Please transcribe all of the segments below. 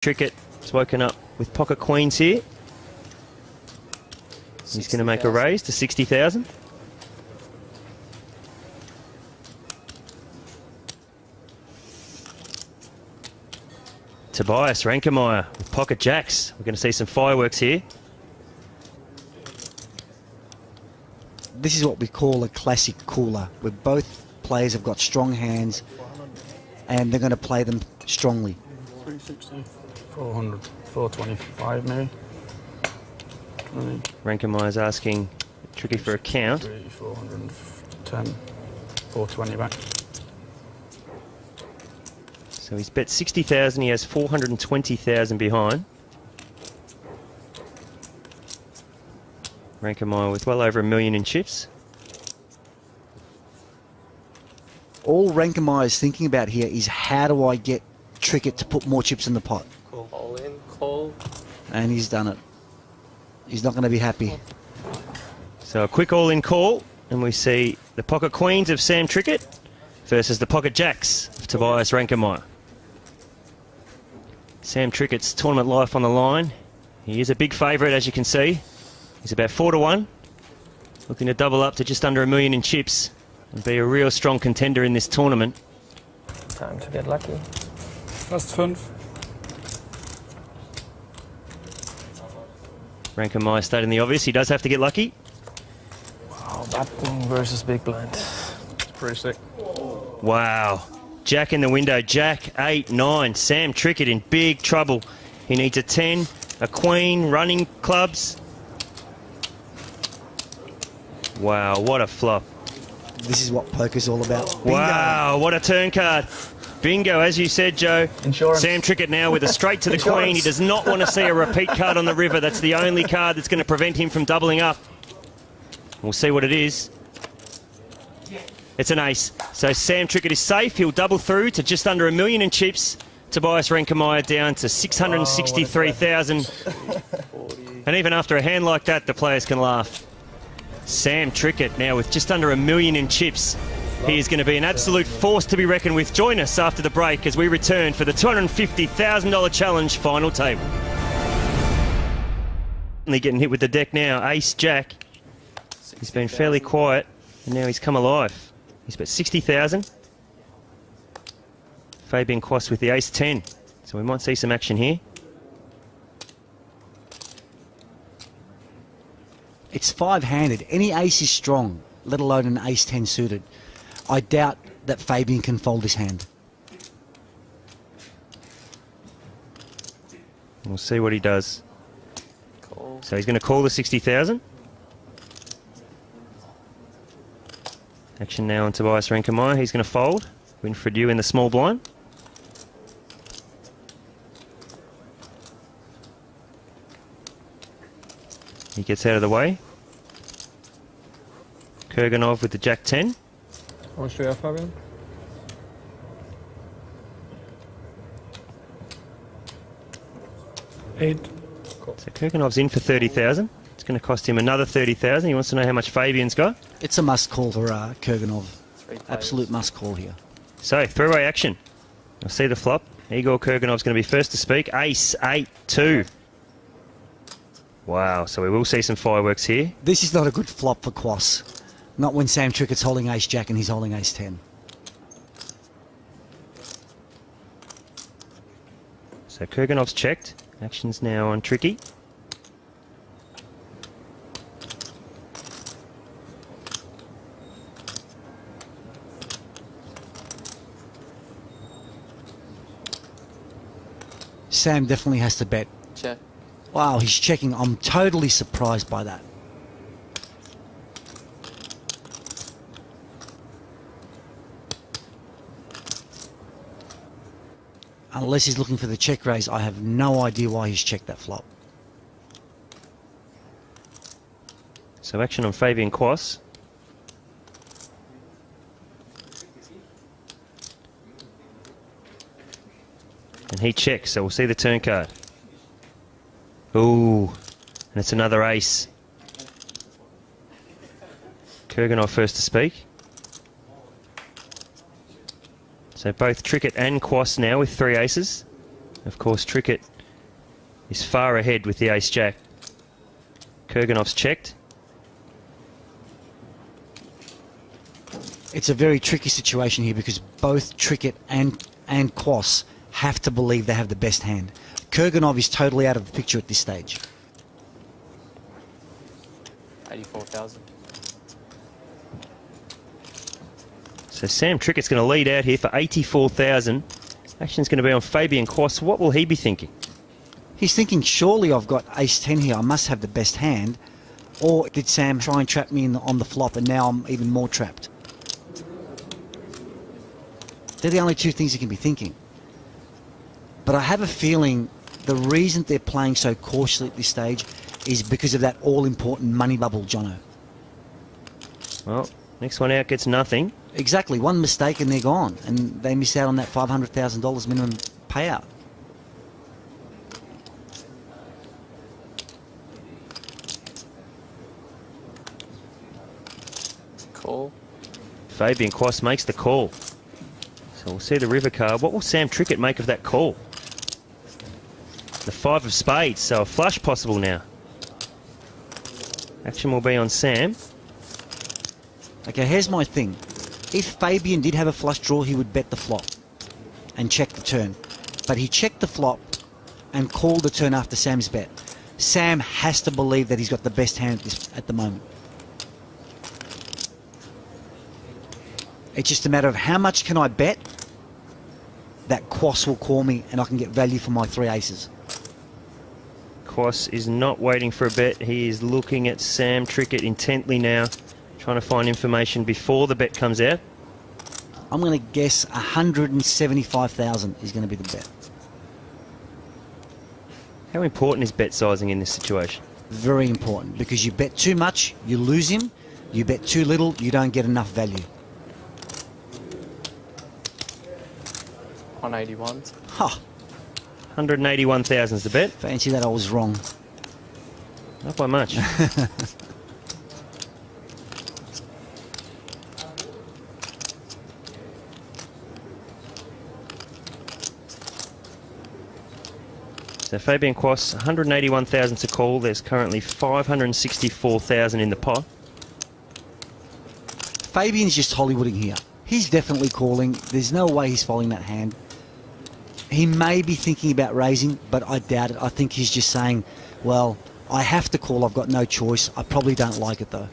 Trickett has woken up with pocket queens here. He's going to make a raise to 60,000. Tobias, Reinkemeier with pocket jacks. We're going to see some fireworks here. This is what we call a classic cooler, where both players have got strong hands and they're going to play them strongly. 360, 400, 425 maybe. Reinkemeyer's asking Trickett for a count. 410, 420 back. So he's bet 60,000, he has 420,000 behind. Reinkemeier with well over $1 million in chips. All Reinkemeier is thinking about here is how do I get Trickett to put more chips in the pot? Call. All in, call. And he's done it. He's not going to be happy. So a quick all-in call, and we see the pocket queens of Sam Trickett versus the pocket jacks of Tobias Reinkemeier. Sam Trickett's tournament life on the line. He is a big favourite, as you can see. He's about 4-1, looking to double up to just under $1 million in chips and be a real strong contender in this tournament. Time to get lucky. Fast 5. Reinkemeier stating the obvious, he does have to get lucky. Wow, that thing versus big blind. It's pretty sick. Wow. Jack in the window, Jack, 8, 9. Sam Trickett in big trouble. He needs a 10, a queen, running clubs. Wow, what a flop. This is what poker's all about. Bingo. Wow, what a turn card. Bingo, as you said, Joe. Insurance. Sam Trickett now with a straight to the Insurance. queen. He does not want to see a repeat card on the river. That's the only card that's going to prevent him from doubling up. We'll see what it is. It's an ace. So Sam Trickett is safe. He'll double through to just under $1 million in chips. Tobias Reinkemeier down to 663,000. And even after a hand like that, the players can laugh. Sam Trickett now with just under $1 million in chips. He is going to be an absolute force to be reckoned with. Join us after the break as we return for the $250,000 challenge final table. Only getting hit with the deck now. Ace Jack. He's been fairly quiet and now he's come alive. He's bet 60,000. Fabian Quoss with the ace 10. So we might see some action here. It's five-handed. Any ace is strong, let alone an ace 10 suited. I doubt that Fabian can fold his hand. We'll see what he does. Call. So he's going to call the 60,000. Action now on Tobias Reinkemeier. He's going to fold. Winfred Yu in the small blind. He gets out of the way. Kurganov with the jack 10. How much do you have, Fabian? 8. So Kurganov's in for 30,000. It's going to cost him another 30,000. He wants to know how much Fabian's got. It's a must call for Kurganov. Absolute must call here. So, three-way action. I'll see the flop. Igor Kurganov's going to be first to speak. Ace, 8, 2. Wow, so we will see some fireworks here. This is not a good flop for Quoss. Not when Sam Trickett's holding ace jack and he's holding ace 10. So Kurganov's checked. Action's now on Tricky. Sam definitely has to bet. Check. Wow, he's checking. I'm totally surprised by that. Unless he's looking for the check raise, I have no idea why he's checked that flop. So action on Fabian Quoss. And he checks, so we'll see the turn card. Ooh, and it's another ace. Kurganov first to speak. So both Trickett and Quoss now with 3 aces. Of course, Trickett is far ahead with the ace-jack. Kurganov's checked. It's a very tricky situation here because both Trickett and Quoss have to believe they have the best hand. Kurganov is totally out of the picture at this stage. 84,000. So Sam Trickett's going to lead out here for 84,000. Action's going to be on Fabian Quoss. What will he be thinking? He's thinking, surely I've got ace-10 here. I must have the best hand. Or did Sam try and trap me on the flop and now I'm even more trapped? They're the only two things he can be thinking. But I have a feeling the reason they're playing so cautiously at this stage is because of that all-important money bubble, Jono. Well, next one out gets nothing. Exactly. One mistake and they're gone. And they miss out on that $500,000 minimum payout. Call. Fabian Quoss makes the call. So we'll see the river card. What will Sam Trickett make of that call? The 5 of spades, so a flush possible now. Action will be on Sam. Okay, here's my thing. If Fabian did have a flush draw, he would bet the flop and check the turn. But he checked the flop and called the turn after Sam's bet. Sam has to believe that he's got the best hand at the moment. It's just a matter of how much can I bet that Quoss will call me and I can get value for my 3 aces. Quoss is not waiting for a bet. He is looking at Sam Trickett intently now, trying to find information before the bet comes out. I'm going to guess 175,000 is going to be the bet. How important is bet sizing in this situation? Very important, because you bet too much, you lose him. You bet too little, you don't get enough value. 181. Ha! 181,000 is the bet. Fancy that I was wrong. Not by much. So Fabian Quoss, 181,000 to call. There's currently 564,000 in the pot. Fabian's just Hollywooding here. He's definitely calling. There's no way he's following that hand. He may be thinking about raising, but I doubt it. I think he's just saying, well, I have to call. I've got no choice. I probably don't like it, though.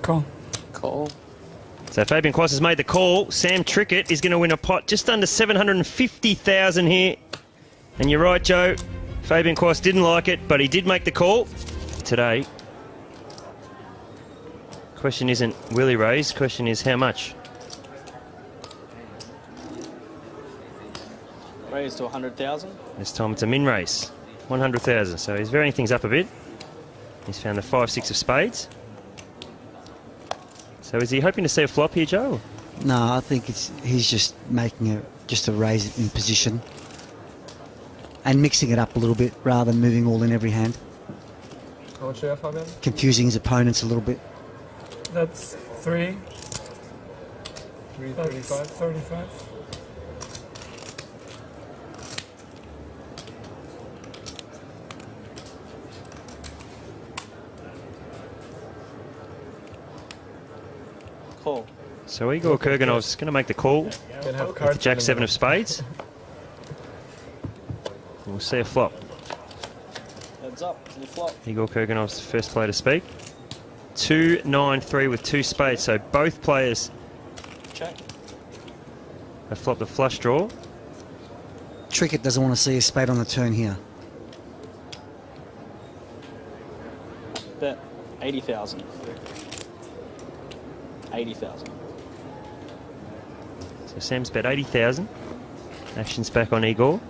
Call. Call. So Fabian Quoss has made the call. Sam Trickett is going to win a pot just under 750,000 here. And you're right, Joe. Fabian Quoss didn't like it, but he did make the call today. Question isn't will he raise, question is how much. Raise to 100,000. This time it's a min raise, 100,000. So he's varying things up a bit. He's found the 5-6 of spades. So is he hoping to see a flop here, Joe? No, I think he's just making a raise in position and mixing it up a little bit rather than moving all in every hand. How much do you have, Fabian? Confusing his opponents a little bit. That's 3. 335. 35. Call. So Igor Kurganov's going to make the call with Can have the cards. Jack-7 of spades. We'll see a flop. Heads up to the flop. Igor Kurganov's the first player to speak. 2-9-3 with 2 spades, so both players Check. have flopped a flush draw. Trickett doesn't want to see a spade on the turn here. Bet 80,000. 80,000. So Sam's bet 80,000. Action's back on Igor.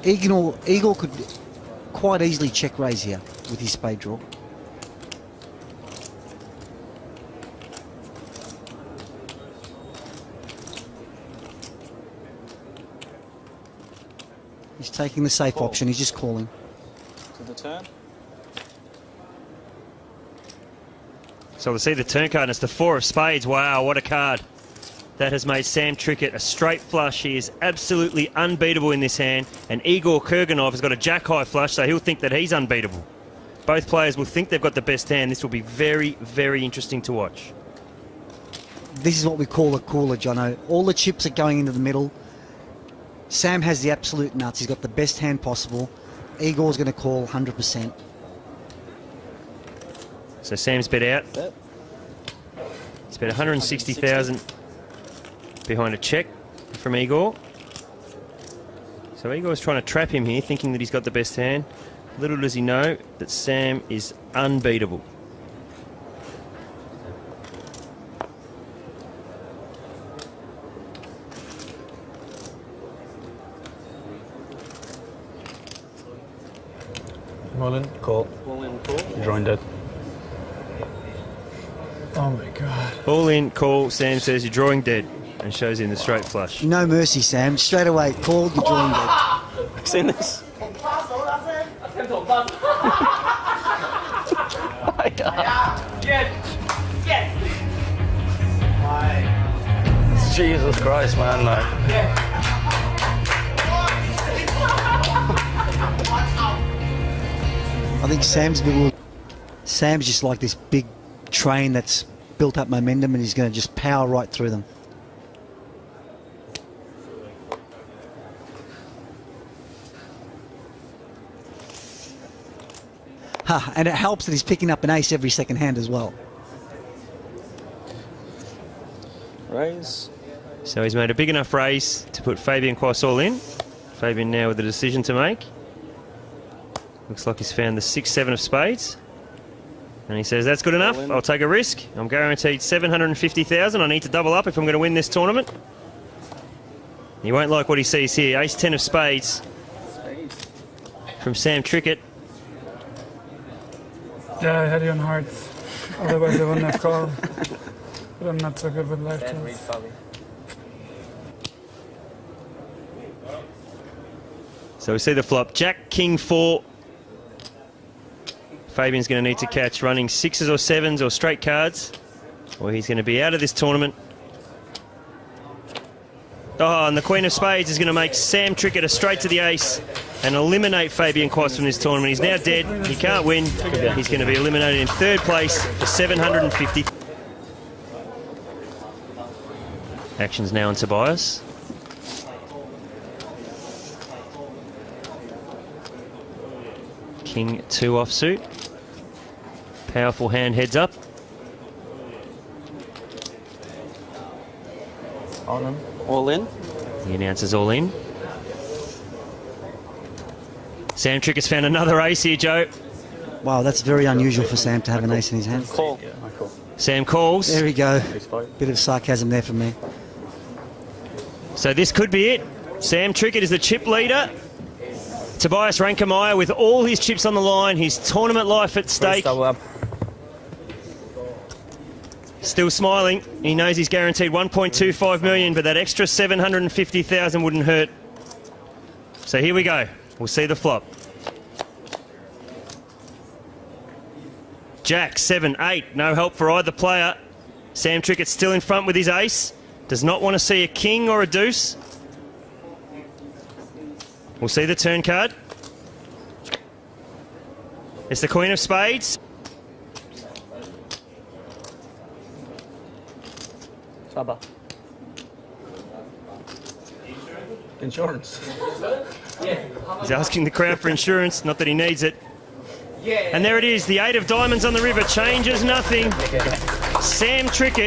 Igor could quite easily check raise here with his spade draw. He's taking the safe option. He's just calling. To the turn. So we'll see the turn card, and it's the 4 of spades. Wow, what a card. That has made Sam Trickett a straight flush. He is absolutely unbeatable in this hand. And Igor Kurganov has got a jack-high flush, so he'll think that he's unbeatable. Both players will think they've got the best hand. This will be very, very interesting to watch. This is what we call a cooler, Jono. All the chips are going into the middle. Sam has the absolute nuts. He's got the best hand possible. Igor's going to call 100%. So Sam's bet out. Bet. He's bet 160,000 behind a check from Igor. So Igor's trying to trap him here, thinking that he's got the best hand. Little does he know that Sam is unbeatable. All in, call. All in, call. Drawing dead. Oh my god. All in, call. Sam says you're drawing dead and shows him the straight flush. No mercy, Sam. Straight away, called, you're drawing dead. Seen this? Jesus Christ, man. Like. I think Sam's just like this big train that's built up momentum, and he's going to just power right through them. And it helps that he's picking up an ace every second hand as well. Raise. So he's made a big enough raise to put Fabian Quoss all in. Fabian now with a decision to make. Looks like he's found the 6-7 of spades. And he says, that's good enough. I'll take a risk. I'm guaranteed 750,000. I need to double up if I'm going to win this tournament. He won't like what he sees here. Ace-10 of spades from Sam Trickett. Yeah, I had you on hearts. Otherwise I wouldn't have called. But I'm not so good with lifetimes. So we see the flop. Jack, King, 4. Fabian's going to need to catch running 6s or 7s or straight cards, or he's going to be out of this tournament. Oh, and the Queen of Spades is going to make Sam Trickett a straight to the ace and eliminate Fabian Quoss from this tournament. He's now dead. He can't win. He's going to be eliminated in 3rd place for 750. Action's now on Tobias. King 2 offsuit. Powerful hand heads up. On him. All in. He announces all in. Sam Trickett's found another ace here, Joe. Wow, that's very unusual for Sam to have an ace in his hand. Call. Yeah, I call. Sam calls. There we go. Ace 5. Bit of sarcasm there from me. So this could be it. Sam Trickett is the chip leader. Tobias Reinkemeier with all his chips on the line, his tournament life at stake. Double up. Still smiling. He knows he's guaranteed 1.25 million, but that extra 750,000 wouldn't hurt. So here we go. We'll see the flop. Jack, 7, 8. No help for either player. Sam Trickett still in front with his ace. Does not want to see a king or a deuce. We'll see the turn card. It's the Queen of Spades. Saba. Insurance. He's asking the crowd for insurance, not that he needs it. And there it is, the 8 of diamonds on the river changes nothing. Sam Trickett